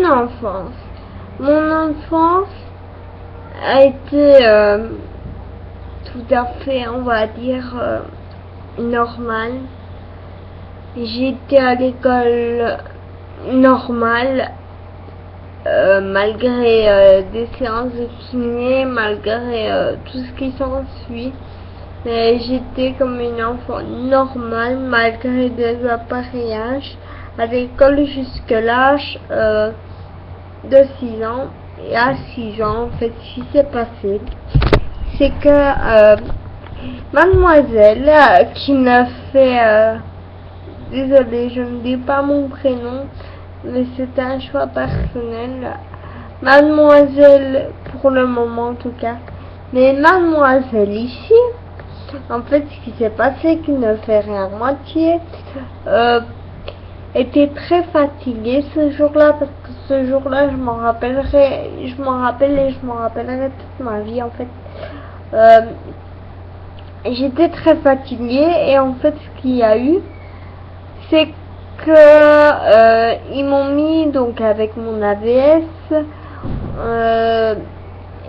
mon enfance. Mon enfance a été tout à fait, on va dire, normale. J'étais à l'école normale, malgré des séances de kiné, malgré tout ce qui s'ensuit. J'étais comme une enfant normale, malgré des appareillages, à l'école jusqu'à l'âge de 6 ans. Et à 6 ans, en fait, ce qui s'est passé, c'est que mademoiselle, qui m'a fait... désolée, je ne dis pas mon prénom, mais c'est un choix personnel. Mademoiselle, pour le moment en tout cas. Mais mademoiselle ici, en fait, ce qui s'est passé, qui ne fait rien à moitié, était très fatiguée ce jour-là, parce que ce jour-là, je m'en rappelle et je m'en rappellerai toute ma vie, en fait. J'étais très fatiguée, et en fait, ce qu'il y a eu, c'est que ils m'ont mis donc avec mon AVS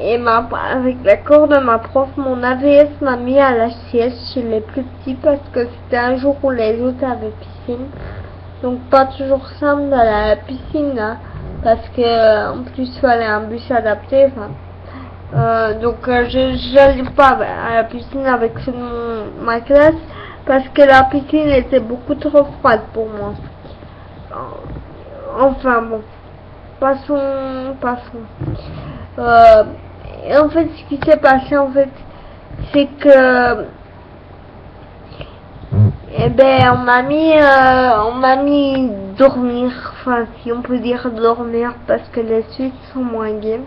et avec l'accord de ma prof, mon AVS m'a mis à la sieste chez les plus petits parce que c'était un jour où les autres avaient piscine, donc pas toujours simple d'aller à la piscine là, parce que en plus il fallait un bus adapté. Donc je n'allais pas à la piscine avec ceux de ma classe, parce que la piscine était beaucoup trop froide pour moi. Enfin bon, passons. Et en fait, ce qui s'est passé, en fait, c'est que, eh ben, on m'a mis dormir, enfin, si on peut dire dormir, parce que les suites sont moins gaies.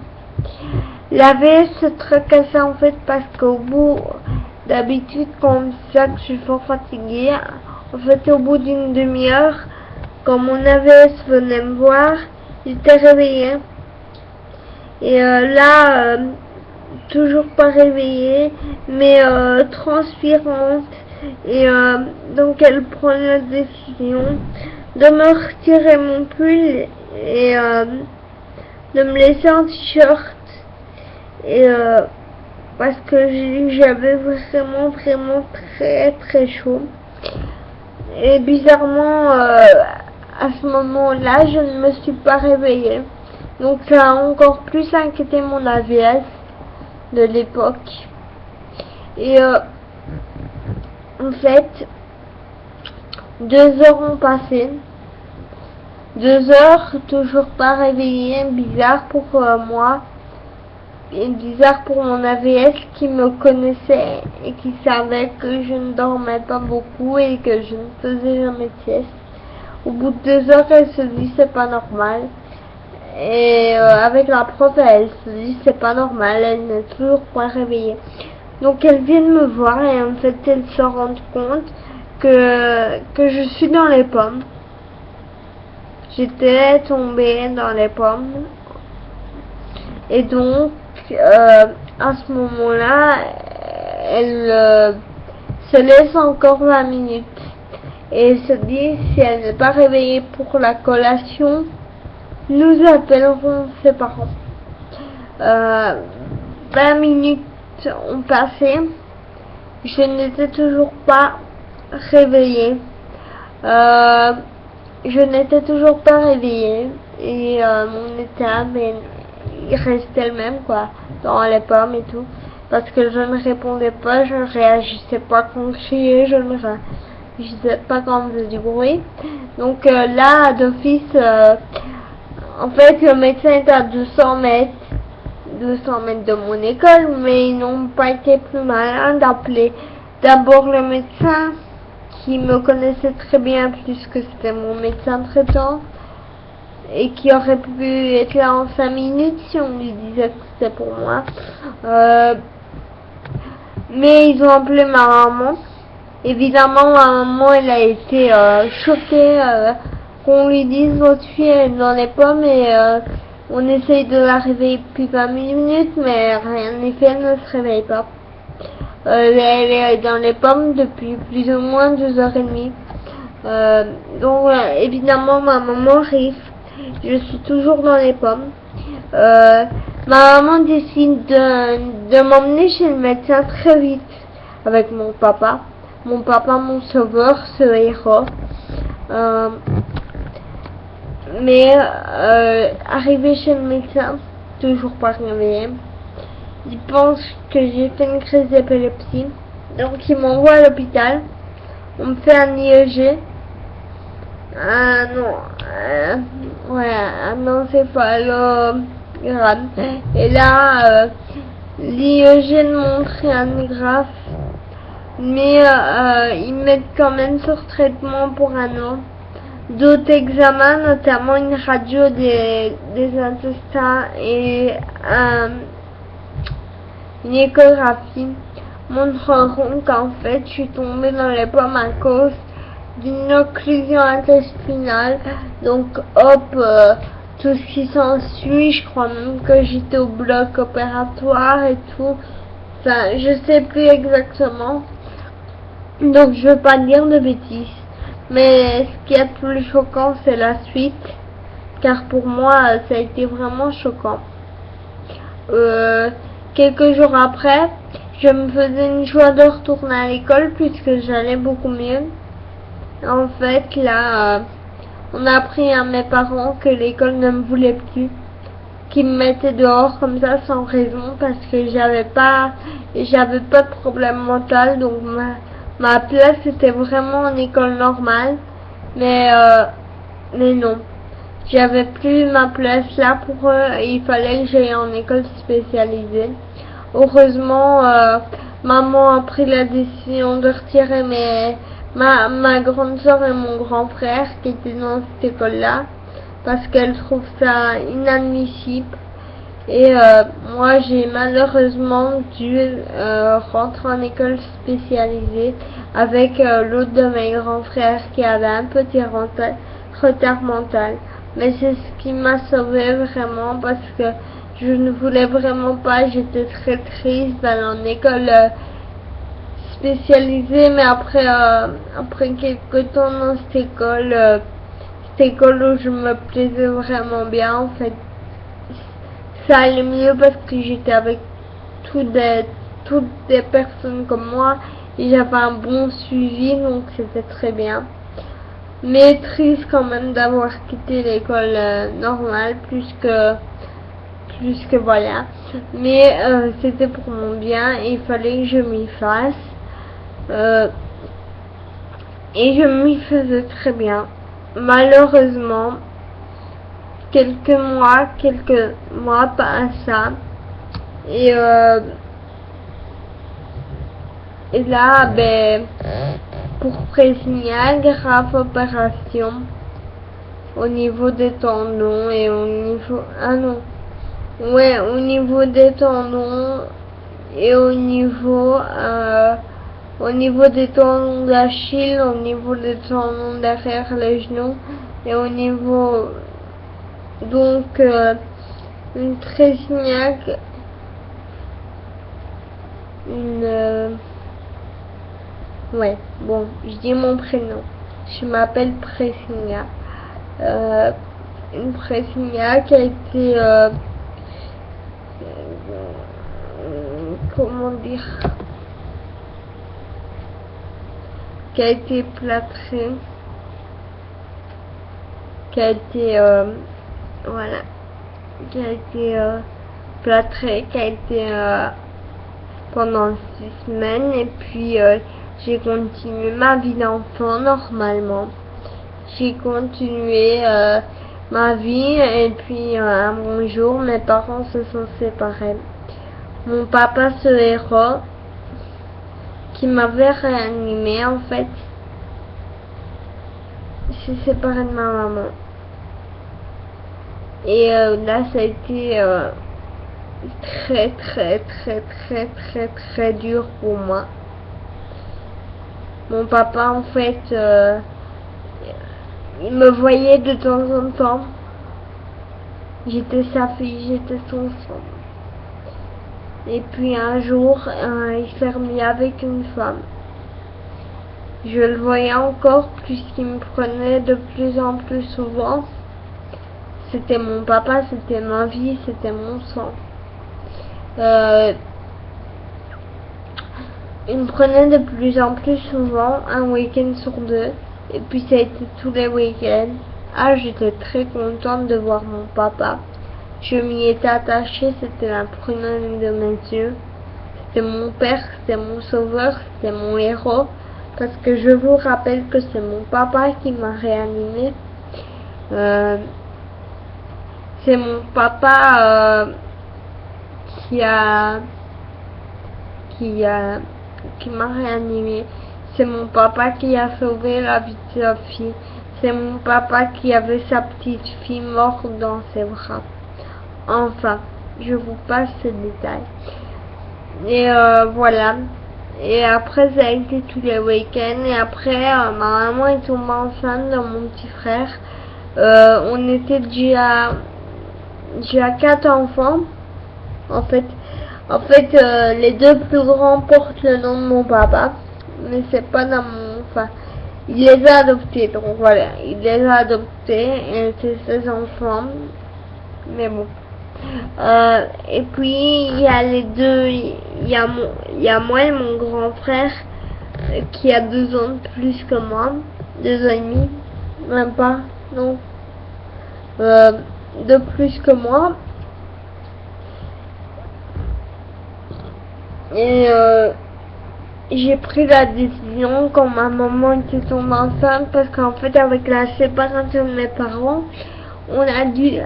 La VS se tracassait en fait parce qu'au bout, d'habitude, quand ça que je suis fort fatiguée, en fait, au bout d'une demi-heure, quand mon AVS venait me voir, j'étais réveillée. Et là, toujours pas réveillée, mais transpirante. Et donc, elle prend la décision de me retirer mon pull et de me laisser en t-shirt. Et parce que j'avais vraiment très chaud. Et bizarrement, à ce moment-là, je ne me suis pas réveillée. Donc ça a encore plus inquiété mon AVS de l'époque. Et en fait, 2 heures ont passé. 2 heures, toujours pas réveillée, bizarre pour moi. Et bizarre pour mon AVS qui me connaissait et qui savait que je ne dormais pas beaucoup et que je ne faisais jamais de sieste. Au bout de 2 heures, elle se dit c'est pas normal. Et avec la prof, elle se dit c'est pas normal, elle n'est toujours pas réveillée. Donc elle vient de me voir et en fait elle se rend compte que je suis dans les pommes. J'étais tombée dans les pommes. Et donc à ce moment-là, elle se laisse encore 20 minutes et se dit si elle n'est pas réveillée pour la collation, nous appellerons ses parents. 20 minutes ont passé, je n'étais toujours pas réveillée. Je n'étais toujours pas réveillée et mon état, mais il restait le même quoi, dans les pommes et tout, parce que je ne répondais pas, je ne réagissais pas quand je criais, je ne réagissais pas quand on faisait du bruit. Donc là, d'office, en fait, le médecin est à 200 mètres de mon école, mais ils n'ont pas été plus malins d'appeler d'abord le médecin qui me connaissait très bien puisque c'était mon médecin traitant et qui aurait pu être là en 5 minutes si on lui disait que c'était pour moi. Mais ils ont appelé ma maman. Évidemment, ma maman, elle a été choquée qu'on lui dise votre fille est dans les pommes et on essaye de la réveiller depuis 20 minutes, mais rien n'est fait, elle ne se réveille pas. Elle est dans les pommes depuis plus ou moins 2h30. Donc évidemment ma maman arrive Je suis toujours dans les pommes. Ma maman décide de m'emmener chez le médecin très vite avec mon papa. Mon papa, mon sauveur, ce héros. Mais arrivé chez le médecin, toujours pas réveillé. Il pense que j'ai fait une crise d'épilepsie. Donc il m'envoie à l'hôpital. On me fait un IEG. Un encéphalogramme. Et là, l'IEG ne montre rien de grave. Mais ils mettent quand même sur traitement pour un an. D'autres examens, notamment une radio des intestins et une échographie, montreront qu'en fait je suis tombée dans les pommes à cause d'une occlusion intestinale. Donc hop, tout ce qui s'ensuit, je crois même que j'étais au bloc opératoire et tout. Enfin, je sais plus exactement. Donc je veux pas dire de bêtises. Mais ce qui est plus choquant, c'est la suite. Car pour moi, ça a été vraiment choquant. Quelques jours après, je me faisais une joie de retourner à l'école puisque j'allais beaucoup mieux. En fait, là, on a appris à mes parents que l'école ne me voulait plus. Qu'ils me mettaient dehors comme ça sans raison parce que j'avais pas de problème mental. Donc ma place était vraiment en école normale, mais non, j'avais plus ma place là pour eux et il fallait que j'aille en école spécialisée. Heureusement, maman a pris la décision de retirer ma grande soeur et mon grand frère qui étaient dans cette école-là parce qu'elle trouve ça inadmissible. Et moi j'ai malheureusement dû rentrer en école spécialisée avec l'autre de mes grands frères qui avait un petit retard mental. Mais c'est ce qui m'a sauvée vraiment parce que je ne voulais vraiment pas, j'étais très triste d'aller en école spécialisée, mais après quelques temps dans cette école où je me plaisais vraiment bien en fait. Ça allait mieux parce que j'étais avec toutes des personnes comme moi et j'avais un bon suivi, donc c'était très bien. Mais triste quand même d'avoir quitté l'école normale plus que voilà. Mais c'était pour mon bien et il fallait que je m'y fasse. Et je m'y faisais très bien. Malheureusement, quelques mois passent ça et là pour prévenir grave opération au niveau des tendons et au niveau des tendons et au niveau des tendons d'Achille, au niveau des tendons derrière les genoux et au niveau donc une Trésignac, je dis mon prénom, je m'appelle Trésignac, une Trésignac qui a été comment dire, qui a été plâtrée, qui a été qui a été plâtré, qui a été pendant 6 semaines et puis j'ai continué ma vie d'enfant normalement. J'ai continué ma vie et puis un bon jour mes parents se sont séparés. Mon papa, ce héros qui m'avait réanimé en fait, s'est séparé de ma maman. Et là ça a été très dur pour moi. Mon papa en fait il me voyait de temps en temps. J'étais sa fille, j'étais son sang. Et puis un jour il s'est remis avec une femme. Je le voyais encore puisqu'il me prenait de plus en plus souvent. c'était mon papa, c'était ma vie, c'était mon sang. Il me prenait de plus en plus souvent, un week-end sur deux, et puis ça a été tous les week-ends. Ah, j'étais très contente de voir mon papa. Je m'y étais attachée, c'était la prunelle de mes yeux. C'était mon père, c'était mon sauveur, c'était mon héros. Parce que je vous rappelle que c'est mon papa qui m'a réanimé. C'est mon papa qui m'a réanimé. C'est mon papa qui a sauvé la vie de sa fille. C'est mon papa qui avait sa petite fille morte dans ses bras. Enfin, je vous passe ce détail. Et voilà. Et après, ça a été tous les week-ends. Et après, ma maman est tombée enceinte de mon petit frère. On était déjà 4 enfants. En fait, les deux plus grands portent le nom de mon papa. Mais c'est pas dans mon... Enfin, il les a adoptés. Donc voilà, il les a adoptés. Et c'est ses enfants. Mais bon. Et puis il y a les deux, il y a moi et mon grand frère qui a 2 ans de plus que moi, 2 ans et demi, même pas, non, de plus que moi. Et j'ai pris la décision quand ma maman était tombée enceinte, parce qu'en fait avec la séparation de mes parents, on a dû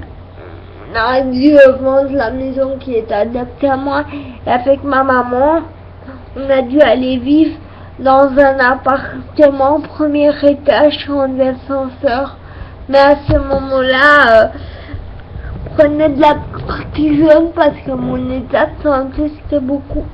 vendre la maison qui était adaptée à moi. Et avec ma maman, on a dû aller vivre dans un appartement premier étage en ascenseur. Mais à ce moment-là, je prenais de la cortisone parce que mon état de santé s'était beaucoup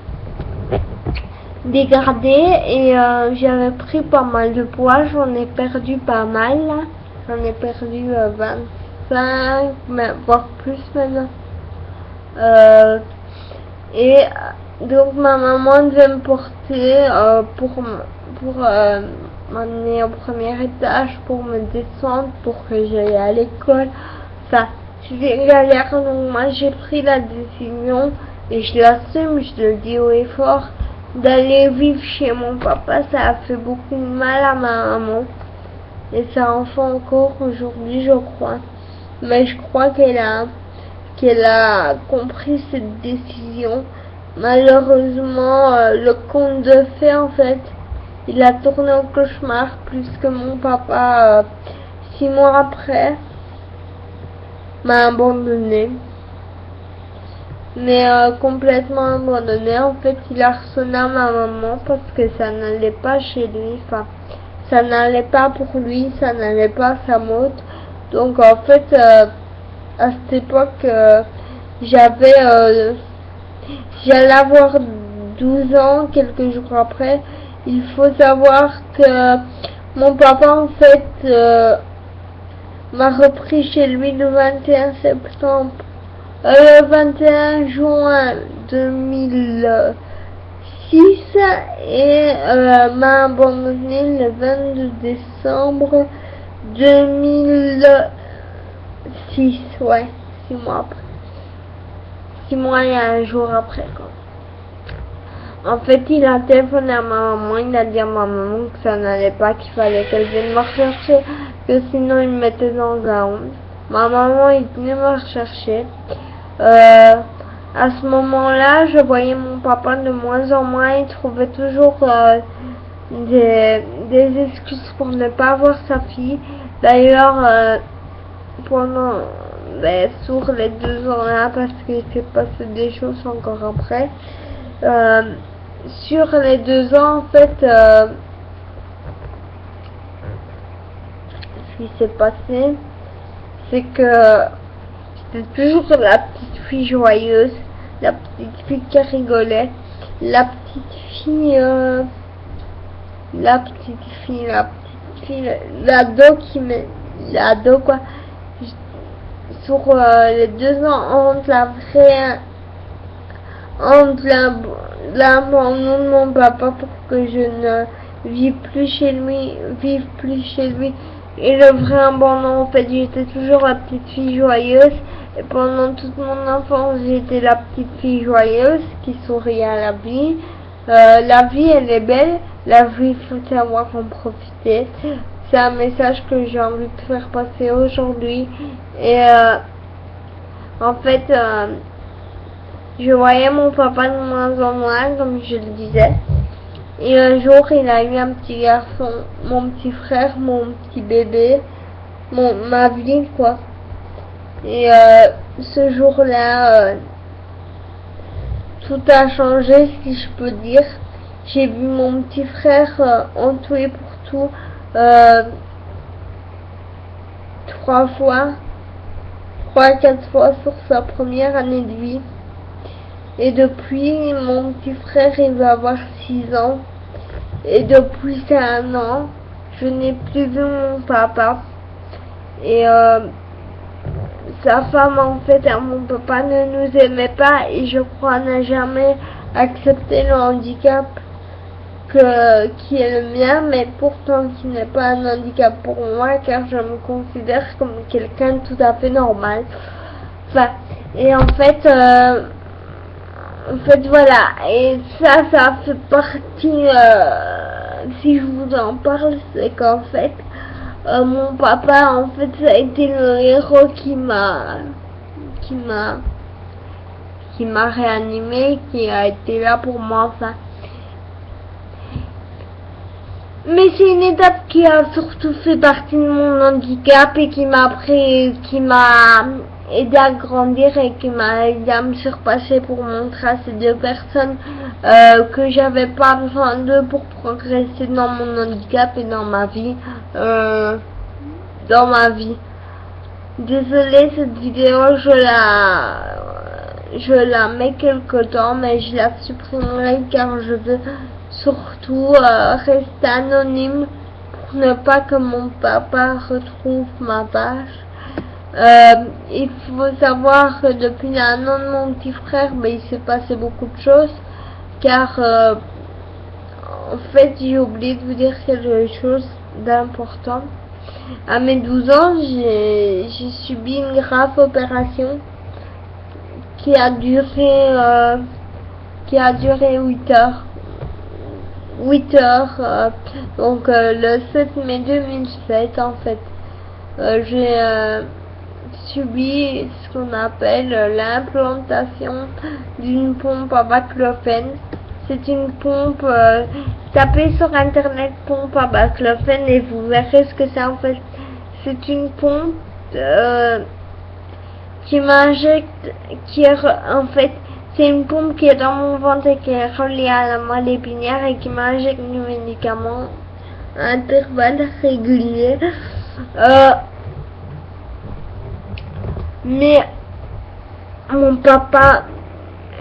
dégradé. Et j'avais pris pas mal de poids. J'en ai perdu pas mal. J'en ai perdu 25, mais voire plus maintenant. Et donc ma maman devait me porter pour m'amener au premier étage, pour me descendre, pour que j'aille à l'école. Enfin, c'était galère, donc moi j'ai pris la décision, et je l'assume, je le dis haut et fort, d'aller vivre chez mon papa. Ça a fait beaucoup de mal à ma maman, et ça en fait encore aujourd'hui, je crois. Mais je crois qu'elle a compris cette décision. Malheureusement, le conte de fées, en fait, il a tourné au cauchemar, plus que mon papa, 6 mois après, m'a abandonné. Mais complètement abandonné. En fait, il a sonné à ma maman parce que ça n'allait pas chez lui. Enfin, ça n'allait pas pour lui, ça n'allait pas à sa motte. Donc en fait, à cette époque, j'allais avoir 12 ans quelques jours après. Il faut savoir que mon papa, en fait, m'a repris chez lui le 21 septembre, le 21 juin 2006 et m'a abandonné le 22 décembre 2006, ouais, 6 mois après. 6 mois et un jour après, quoi. En fait, il a téléphoné à ma maman, il a dit à ma maman que ça n'allait pas, qu'il fallait qu'elle vienne me rechercher, que sinon il me mettait dans un honte. Ma maman, il venait me rechercher. À ce moment-là, je voyais mon papa de moins en moins, il trouvait toujours des excuses pour ne pas voir sa fille. D'ailleurs, sur les 2 ans là, parce qu'il s'est passé des choses encore après, sur les 2 ans, en fait, ce qui s'est passé, c'est que j'étais toujours la petite fille joyeuse, la petite fille qui rigolait, la petite fille, l'ado, quoi. Sur les 2 ans entre l'abandon de mon papa pour que je ne vive plus chez lui Et le vrai abandon, en fait, j'étais toujours la petite fille joyeuse. Et pendant toute mon enfance, j'étais la petite fille joyeuse qui souriait à la vie. La vie, elle est belle. La vie, il faut savoir en profiter. C'est un message que j'ai envie de faire passer aujourd'hui. Et en fait, je voyais mon papa de moins en moins, comme je le disais. Et un jour, il a eu un petit garçon, mon petit frère, mon petit bébé, ma vie, quoi. Et ce jour-là, tout a changé, si je peux dire. J'ai vu mon petit frère en tout et pour tout 4 fois sur sa première année de vie. Et depuis, mon petit frère, il va avoir 6 ans. Et depuis 1 an, je n'ai plus vu mon papa. Et sa femme, en fait, mon papa ne nous aimait pas et je crois n'a jamais accepté le handicap qui est le mien, mais pourtant qui n'est pas un handicap pour moi car je me considère comme quelqu'un de tout à fait normal. Enfin, et en fait voilà, et ça fait partie, si je vous en parle, c'est qu'en fait, mon papa, en fait, ça a été le héros qui m'a réanimé, qui a été là pour moi, enfin. Mais c'est une étape qui a surtout fait partie de mon handicap et qui m'a aidé à grandir et qui m'a aidé à me surpasser pour montrer à ces 2 personnes que j'avais pas besoin d'eux pour progresser dans mon handicap et dans ma vie. Désolée, cette vidéo, je la mets quelque temps, mais je la supprimerai car je veux surtout rester anonyme pour ne pas que mon papa retrouve ma page. Il faut savoir que depuis 1 an de mon petit frère, il s'est passé beaucoup de choses car en fait j'ai oublié de vous dire quelque chose d'important. À mes 12 ans, j'ai subi une grave opération qui a duré 8 heures. 8 heures, donc le 7 mai 2007 en fait. J'ai subi ce qu'on appelle l'implantation d'une pompe à baclofen. C'est une pompe, tapez sur internet pompe à baclofen et vous verrez ce que c'est en fait. C'est une pompe qui m'injecte, en fait, c'est une pompe qui est dans mon ventre et qui est reliée à la moelle épinière et qui m'injecte du médicament à intervalles réguliers. Mais mon papa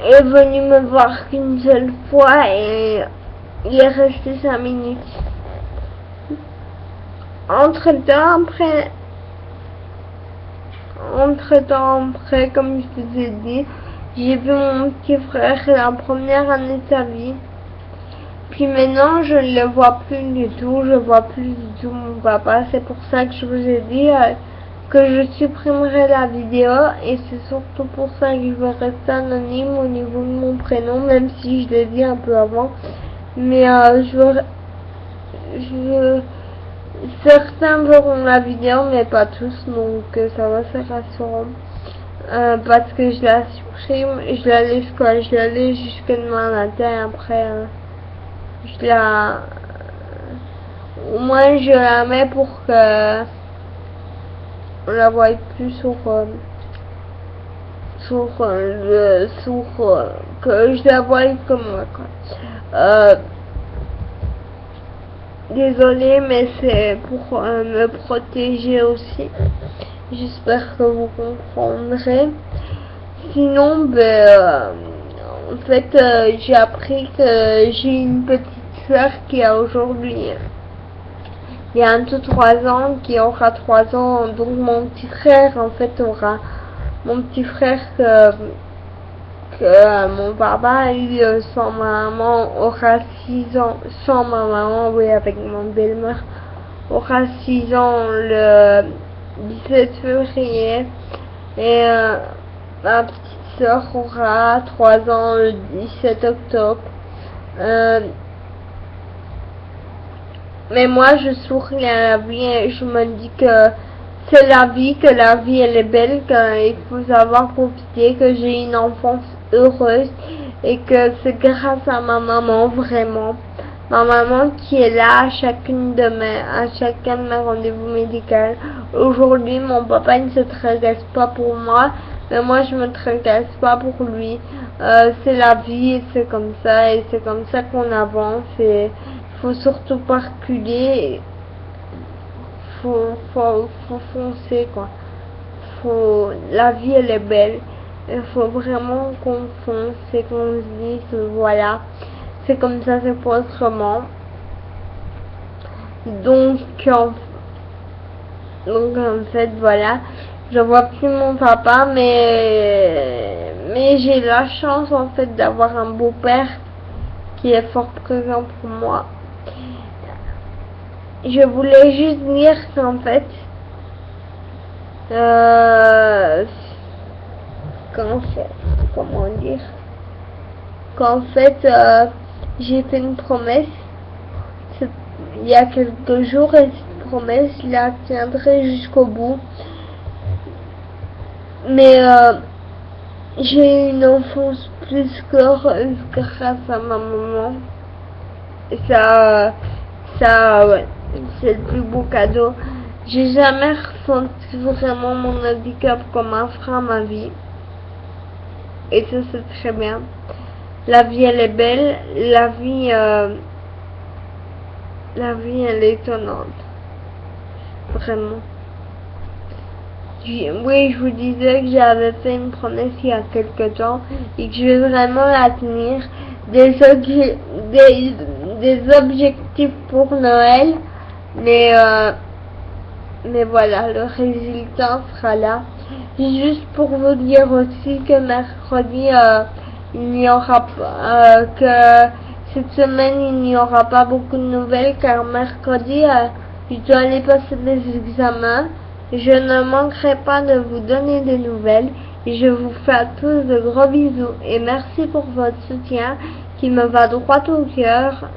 est venu me voir qu'une seule fois et il est resté 5 minutes. Entre-temps, après, comme je vous ai dit, j'ai vu mon petit frère la première année de sa vie. Puis maintenant, je ne le vois plus du tout. Je vois plus du tout mon papa. C'est pour ça que je vous ai dit que je supprimerai la vidéo. Et c'est surtout pour ça que je vais rester anonyme au niveau de mon prénom, même si je l'ai dit un peu avant. Mais certains verront la vidéo, mais pas tous. Donc ça va, c'est rassurant. Parce que je la supprime, je la laisse jusqu'à demain matin. Après au moins je la mets pour que on la voie plus que je la voie comme moi, quoi. Désolée, mais c'est pour me protéger aussi. J'espère que vous comprendrez. Sinon, en fait, j'ai appris que j'ai une petite soeur qui a aujourd'hui bientôt 3 ans, qui aura 3 ans. Donc mon petit frère, en fait, mon petit frère que mon papa a eu sans ma maman aura 6 ans, sans ma maman, oui, avec mon belle-mère, aura 6 ans le 17 février et ma petite sœur aura 3 ans le 17 octobre. Mais moi je souris à la vie et je me dis que c'est la vie, que la vie elle est belle, qu'il faut savoir profiter, que j'ai une enfance heureuse et que c'est grâce à ma maman vraiment. Ma maman qui est là à à chacun de mes rendez-vous médicaux. Aujourd'hui, mon papa ne se tracasse pas pour moi, mais moi je me tracasse pas pour lui. C'est la vie, c'est comme ça, et c'est comme ça qu'on avance. Et faut surtout pas reculer. Faut foncer quoi. La vie elle est belle. Il faut vraiment qu'on fonce et qu'on se dise voilà. C'est comme ça, c'est pas autrement. Donc en fait, voilà. Je vois plus mon papa, mais j'ai la chance, en fait, d'avoir un beau-père qui est fort présent pour moi. Je voulais juste dire qu'en fait, comment dire, qu'en fait, j'ai fait une promesse il y a quelques jours et cette promesse, je la tiendrai jusqu'au bout. Mais j'ai une enfance plus qu'heureuse grâce à ma maman. Et ouais, c'est le plus beau cadeau. J'ai jamais ressenti vraiment mon handicap comme un frein à ma vie. Et ça, c'est très bien. La vie, elle est belle. La vie, elle est étonnante. Vraiment. Oui, je vous disais que j'avais fait une promesse il y a quelque temps et que je vais vraiment la tenir. Des objectifs pour Noël, mais voilà, le résultat sera là. Juste pour vous dire aussi que mercredi, il n'y aura pas, que cette semaine, il n'y aura pas beaucoup de nouvelles car mercredi, je dois aller passer mes examens. Je ne manquerai pas de vous donner des nouvelles et je vous fais à tous de gros bisous et merci pour votre soutien qui me va droit au cœur.